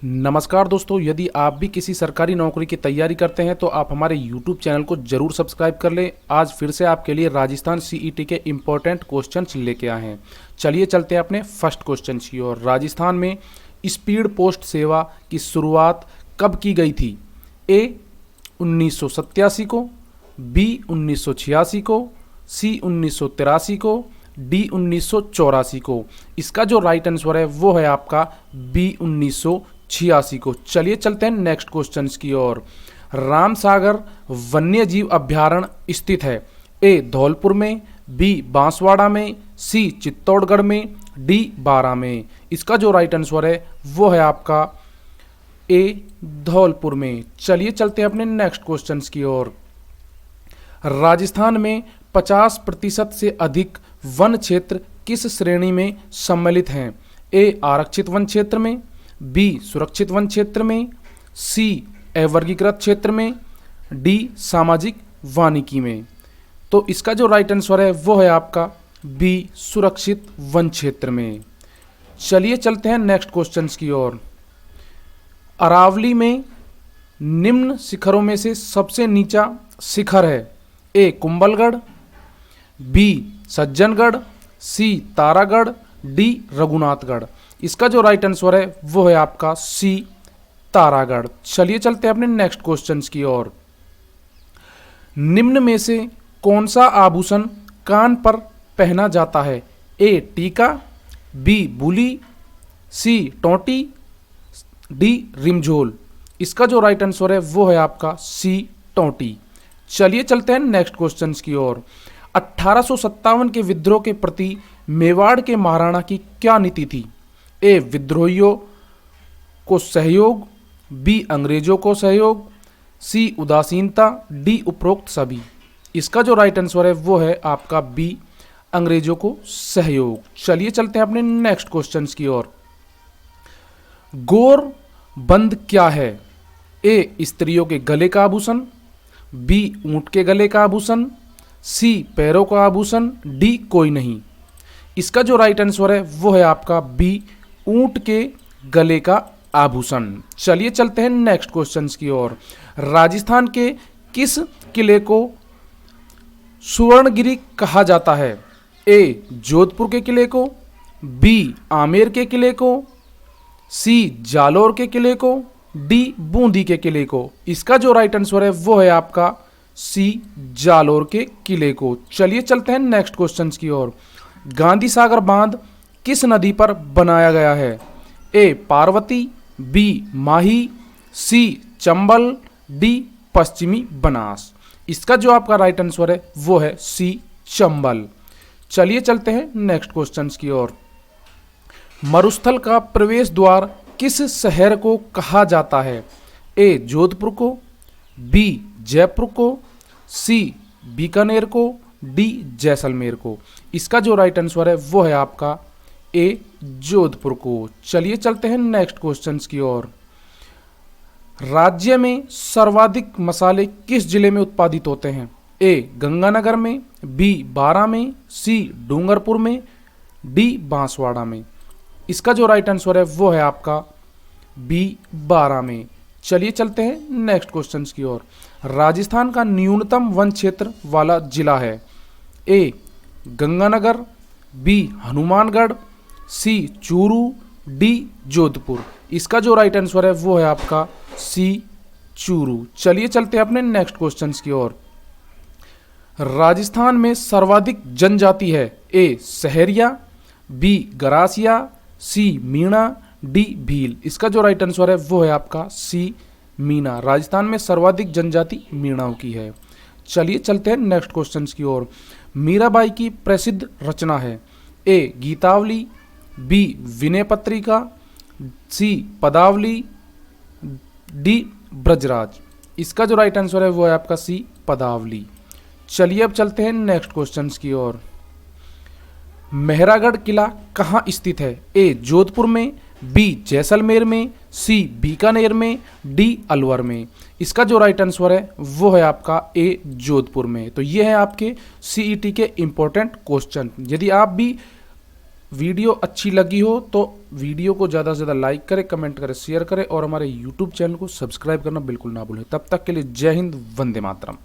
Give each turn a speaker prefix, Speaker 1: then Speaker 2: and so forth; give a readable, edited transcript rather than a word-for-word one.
Speaker 1: नमस्कार दोस्तों, यदि आप भी किसी सरकारी नौकरी की तैयारी करते हैं तो आप हमारे YouTube चैनल को जरूर सब्सक्राइब कर लें। आज फिर से आपके लिए राजस्थान सीईटी के इम्पोर्टेंट क्वेश्चंस लेके आए हैं। चलिए चलते हैं अपने फर्स्ट क्वेश्चन की ओर। राजस्थान में स्पीड पोस्ट सेवा की शुरुआत कब की गई थी? ए 1987 को, बी 1986 को, सी 1983 को, डी 1984 को। इसका जो राइट आंसर है वो है आपका बी 1986 को। चलिए चलते हैं नेक्स्ट क्वेश्चन की ओर। रामसागर वन्य जीव अभ्यारण्य स्थित है? ए धौलपुर में, बी बांसवाड़ा में, सी चित्तौड़गढ़ में, डी बारां में। इसका जो राइट आंसर है वो है आपका ए धौलपुर में। चलिए चलते हैं अपने नेक्स्ट क्वेश्चन की ओर। राजस्थान में 50% से अधिक वन क्षेत्र किस श्रेणी में सम्मिलित हैं? ए आरक्षित वन क्षेत्र में, बी सुरक्षित वन क्षेत्र में, सी अवर्गीकृत क्षेत्र में, डी सामाजिक वानिकी में। तो इसका जो राइट आंसर है वो है आपका बी सुरक्षित वन क्षेत्र में। चलिए चलते हैं नेक्स्ट क्वेश्चन की ओर। अरावली में निम्न शिखरों में से सबसे नीचा शिखर है? ए कुंभलगढ़, बी सज्जनगढ़, सी तारागढ़, डी रघुनाथगढ़। इसका जो राइट आंसर है वो है आपका सी तारागढ़। चलिए चलते हैं अपने नेक्स्ट क्वेश्चन की ओर। निम्न में से कौन सा आभूषण कान पर पहना जाता है? ए टीका, बी बूली, सी टोंटी, डी रिमझोल। इसका जो राइट आंसर है वो है आपका सी टोंटी। चलिए चलते हैं नेक्स्ट क्वेश्चन की ओर। 1857 के विद्रोह के प्रति मेवाड़ के महाराणा की क्या नीति थी? ए विद्रोहियों को सहयोग, बी अंग्रेजों को सहयोग, सी उदासीनता, डी उपरोक्त सभी। इसका जो राइट आंसर है वो है आपका बी अंग्रेजों को सहयोग। चलिए चलते हैं अपने नेक्स्ट क्वेश्चन की ओर। गौर बंद क्या है? ए स्त्रियों के गले का आभूषण, बी ऊंट के गले का आभूषण, सी पैरों का आभूषण, डी कोई नहीं। इसका जो राइट आंसर है वो है आपका बी ऊंट के गले का आभूषण। चलिए चलते हैं नेक्स्ट क्वेश्चन की ओर। राजस्थान के किस किले को सुवर्णगिरी कहा जाता है? ए जोधपुर के किले को, बी आमेर के किले को, सी जालोर के किले को, डी बूंदी के किले को। इसका जो राइट आंसर है वो है आपका सी जालोर के किले को। चलिए चलते हैं नेक्स्ट क्वेश्चन की ओर। गांधी सागर बांध किस नदी पर बनाया गया है? ए पार्वती, बी माही, सी चंबल, डी पश्चिमी बनास। इसका जो आपका राइट आंसर है वो है सी चंबल। चलिए चलते हैं नेक्स्ट क्वेश्चन की ओर। मरुस्थल का प्रवेश द्वार किस शहर को कहा जाता है? ए जोधपुर को, बी जयपुर को, सी बीकानेर को, डी जैसलमेर को। इसका जो राइट आंसर है वो है आपका ए जोधपुर को। चलिए चलते हैं नेक्स्ट क्वेश्चन की ओर। राज्य में सर्वाधिक मसाले किस जिले में उत्पादित होते हैं? ए गंगानगर में, बी बारां में, सी डूंगरपुर में, डी बांसवाड़ा में। इसका जो राइट आंसर है वो है आपका बी बारां में। चलिए चलते हैं नेक्स्ट क्वेश्चन की ओर। राजस्थान का न्यूनतम वन क्षेत्र वाला जिला है? ए गंगानगर, बी हनुमानगढ़, सी चूरू, डी जोधपुर। इसका जो राइट आंसर है वो है आपका सी चूरू। चलिए चलते हैं अपने नेक्स्ट क्वेश्चन की ओर। राजस्थान में सर्वाधिक जनजाति है? ए सहरिया, बी गरासिया, सी मीणा, डी भील। इसका जो राइट आंसर है वो है आपका सी मीणा। राजस्थान में सर्वाधिक जनजाति मीणाओं की है। चलिए चलते हैं नेक्स्ट क्वेश्चन की ओर। मीराबाई की प्रसिद्ध रचना है? ए गीतावली, बी विनय पत्रिका, सी पदावली, डी ब्रजराज। इसका जो राइट आंसर है वो है आपका सी पदावली। चलिए अब चलते हैं नेक्स्ट क्वेश्चन की ओर। मेहरागढ़ किला कहाँ स्थित है? ए जोधपुर में, बी जैसलमेर में, सी बीकानेर में, डी अलवर में। इसका जो राइट आंसर है वो है आपका ए जोधपुर में। तो ये है आपके सीईटी के इंपॉर्टेंट क्वेश्चन। यदि आप भी वीडियो अच्छी लगी हो तो वीडियो को ज़्यादा से ज़्यादा लाइक करें, कमेंट करें, शेयर करें और हमारे यूट्यूब चैनल को सब्सक्राइब करना बिल्कुल ना भूलें। तब तक के लिए जय हिंद, वंदे मातरम।